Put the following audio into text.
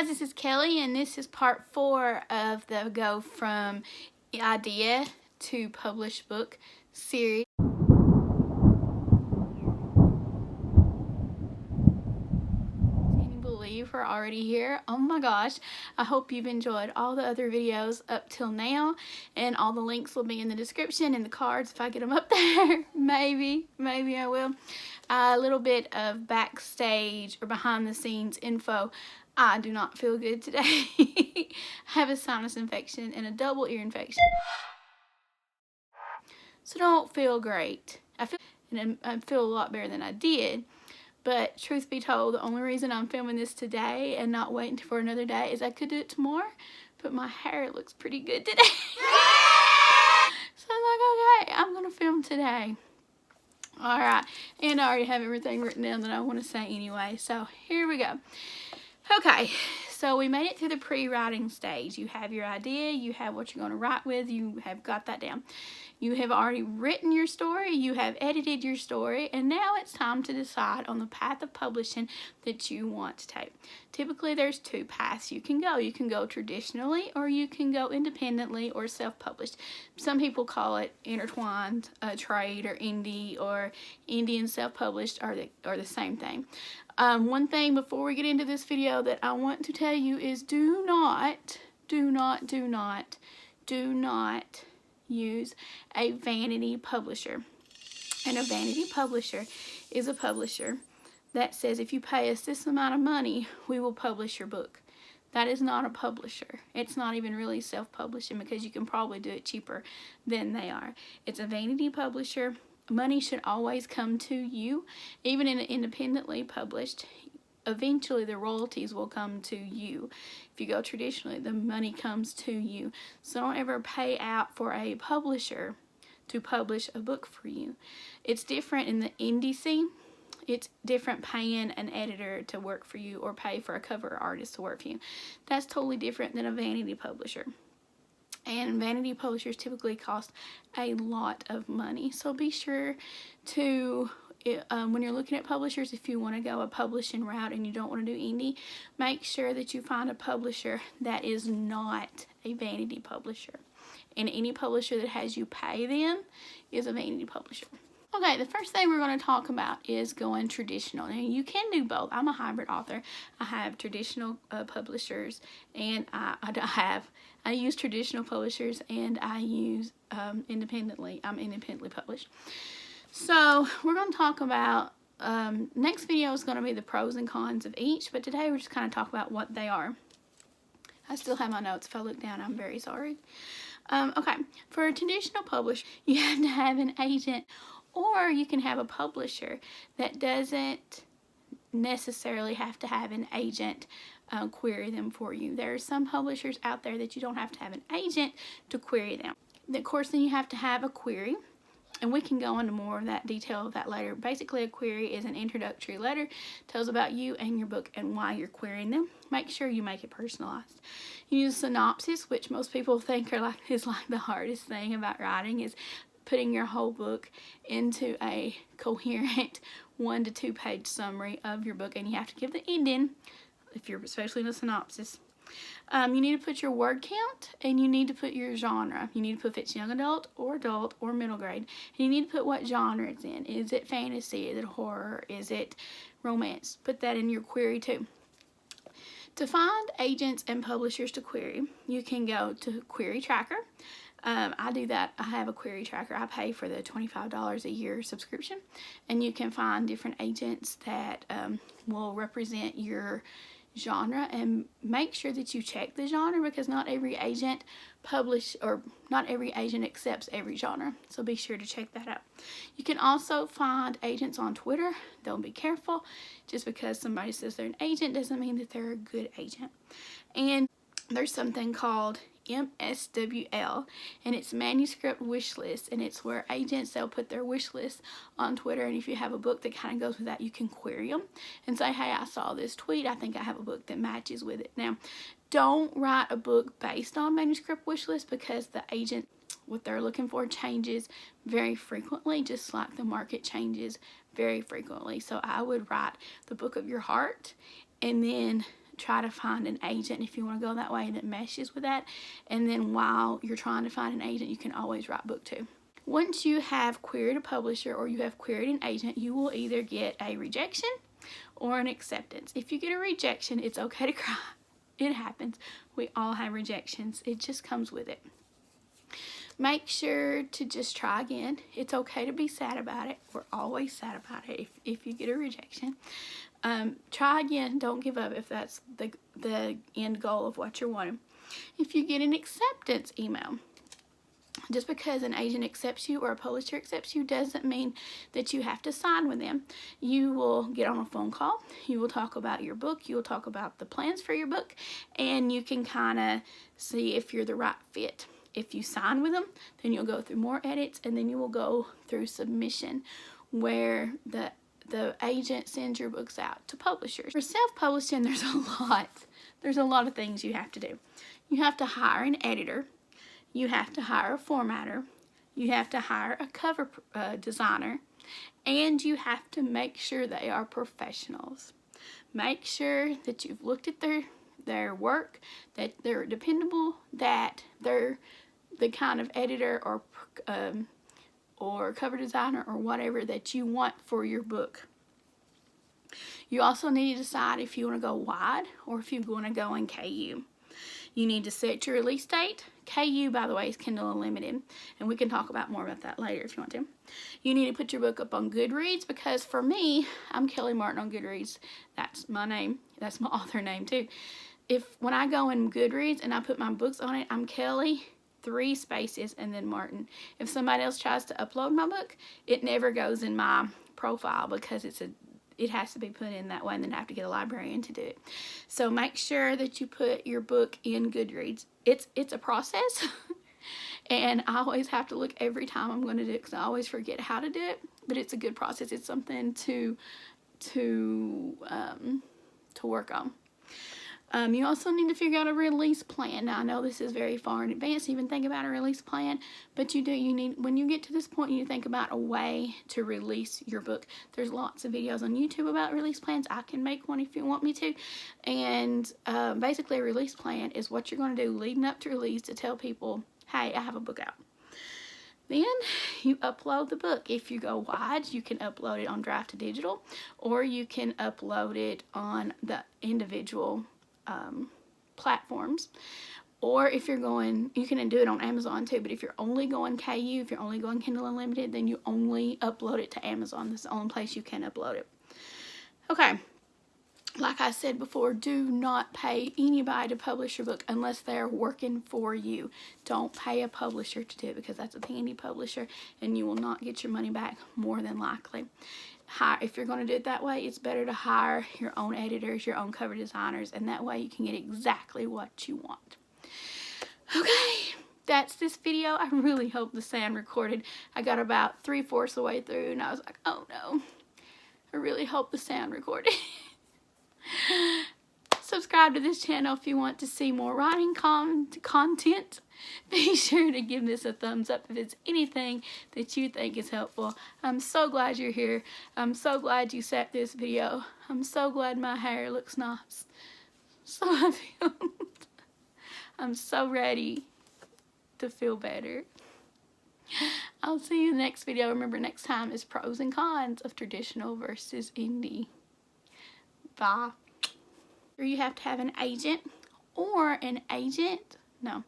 guys, this is Kelly, and this is part 4 of the Go From Idea to Published Book series. Can you believe we're already here? Oh my gosh. I hope you've enjoyed all the other videos up till now, and all the links will be in the description and the cards if I get them up there. Maybe I will. A little bit of backstage or behind the scenes info. I do not feel good today. I have a sinus infection and a double ear infection, so don't feel great. I feel a lot better than I did, but truth be told, the only reason I'm filming this today and not waiting for another day is I could do it tomorrow, but my hair looks pretty good today. So I'm like, okay, I'm gonna film today. Alright, and I already have everything written down that I want to say anyway, so here we go. Okay, so we made it through the pre-writing stage. You have your idea, you have what you're going to write with, you have got that down. You have already written your story, you have edited your story, and now it's time to decide on the path of publishing that you want to take. Typically, there's two paths you can go. You can go traditionally, or you can go independently or self-published. Some people call it intertwined trade or indie, or indie and self-published are the same thing. One thing before we get into this video that I want to tell you is do not use a vanity publisher. And a vanity publisher is a publisher that says, if you pay us this amount of money, we will publish your book. That is not a publisher. It's not even really self-publishing, because you can probably do it cheaper than they are. It's a vanity publisher. Money should always come to you. Even in independently published, eventually the royalties will come to you. If you go traditionally, the money comes to you. So don't ever pay out for a publisher to publish a book for you. It's different in the indie scene. It's different paying an editor to work for you, or pay for a cover artist to work for you. That's totally different than a vanity publisher. And vanity publishers typically cost a lot of money. So be sure to, when you're looking at publishers, if you want to go a publishing route and you don't want to do indie, make sure that you find a publisher that is not a vanity publisher. And any publisher that has you pay them is a vanity publisher. Okay, the first thing we're going to talk about is going traditional. Now, you can do both. I'm a hybrid author. I have traditional publishers, and I use traditional publishers, and I use independently. I'm independently published. So we're going to talk about, next video is going to be the pros and cons of each, but today we're just kind of talk about what they are. I still have my notes. If I look down, I'm very sorry. Okay, for a traditional publisher, you have to have an agent, or you can have a publisher that doesn't necessarily have to have an agent query them for you. There are some publishers out there that you don't have to have an agent to query them. Of course, then you have to have a query, and we can go into more of that detail of that later. Basically, a query is an introductory letter, tells about you and your book and why you're querying them. Make sure you make it personalized. You use a synopsis, which most people think is like the hardest thing about writing, is putting your whole book into a coherent 1 to 2 page summary of your book, and you have to give the ending, if you're especially in a synopsis. You need to put your word count, and you need to put your genre. You need to put if it's young adult or middle grade, and you need to put what genre it's in. Is it fantasy? Is it horror? Is it romance? Put that in your query too. To find agents and publishers to query, you can go to Query Tracker. I do that. I have a query tracker. I pay for the $25 a year subscription, and you can find different agents that will represent your genre, and make sure that you check the genre, because not every agent accepts every genre, so be sure to check that out. You can also find agents on Twitter. Don't be careful. Just because somebody says they're an agent doesn't mean that they're a good agent. And there's something called MSWL, and it's manuscript wish list, and it's where agents, they'll put their wish list on Twitter, and if you have a book that kind of goes with that, you can query them and say, hey, I saw this tweet, I think I have a book that matches with it. Now, don't write a book based on manuscript wish list, because the agent, what they're looking for, changes very frequently, just like the market changes very frequently. So I would write the book of your heart, and then try to find an agent if you want to go that way that meshes with that. And then while you're trying to find an agent, you can always write book 2. Once you have queried a publisher or you have queried an agent, you will either get a rejection or an acceptance. If you get a rejection, it's okay to cry. It happens. We all have rejections. It just comes with it. Make sure to just try again. It's okay to be sad about it. We're always sad about it if you get a rejection. Try again. Don't give up if that's the end goal of what you're wanting. If you get an acceptance email, just because an agent accepts you or a publisher accepts you doesn't mean that you have to sign with them. You will get on a phone call. You will talk about your book. You will talk about the plans for your book. And you can kind of see if you're the right fit. If you sign with them, then you'll go through more edits, and then you will go through submission, where the agent sends your books out to publishers. For self-publishing, there's a lot of things you have to do. You have to hire an editor. You have to hire a formatter. You have to hire a cover designer, and you have to make sure they are professionals. Make sure that you've looked at their work, that they're dependable, that they're the kind of editor or cover designer or whatever that you want for your book. You also need to decide if you want to go wide or if you want to go in KU. You need to set your release date. KU, by the way, is Kindle Unlimited, and we can talk about more about that later if you want to. You need to put your book up on Goodreads, because for me, I'm Kelly Martin on Goodreads. That's my name. That's my author name too. When I go in Goodreads and I put my books on it, I'm Kelly, 3 spaces, and then Martin. If somebody else tries to upload my book, it never goes in my profile because it has to be put in that way, and then I have to get a librarian to do it. So make sure that you put your book in Goodreads. It's a process, and I always have to look every time I'm going to do it because I always forget how to do it. But it's a good process. It's something to work on. You also need to figure out a release plan. Now, I know this is very far in advance to even think about a release plan, but you need, when you get to this point, you need to think about a way to release your book. There's lots of videos on YouTube about release plans. I can make one if you want me to. And basically, a release plan is what you're going to do leading up to release to tell people, hey, I have a book out. Then you upload the book. If you go wide, you can upload it on Drive to Digital, or you can upload it on the individual platforms. Or if you're going, you can do it on Amazon too, but if you're only going KU, if you're only going Kindle Unlimited, then you only upload it to Amazon. That's the only place you can upload it. Okay. Like I said before, do not pay anybody to publish your book unless they're working for you. Don't pay a publisher to do it, because that's a handy publisher and you will not get your money back more than likely. If you're going to do it that way, it's better to hire your own editors, your own cover designers, and that way you can get exactly what you want. Okay, that's this video. I really hope the sound recorded. I got about 3/4 of the way through and I was like, oh no, I really hope the sound recorded. Subscribe to this channel if you want to see more writing content. Be sure to give this a thumbs up if it's anything that you think is helpful. I'm so glad you're here. I'm so glad you sat this video. I'm so glad my hair looks nice. So I'm so ready to feel better. I'll see you in the next video. Remember, next time is pros and cons of traditional versus indie. Bye. You have to have an agent or an agent. No.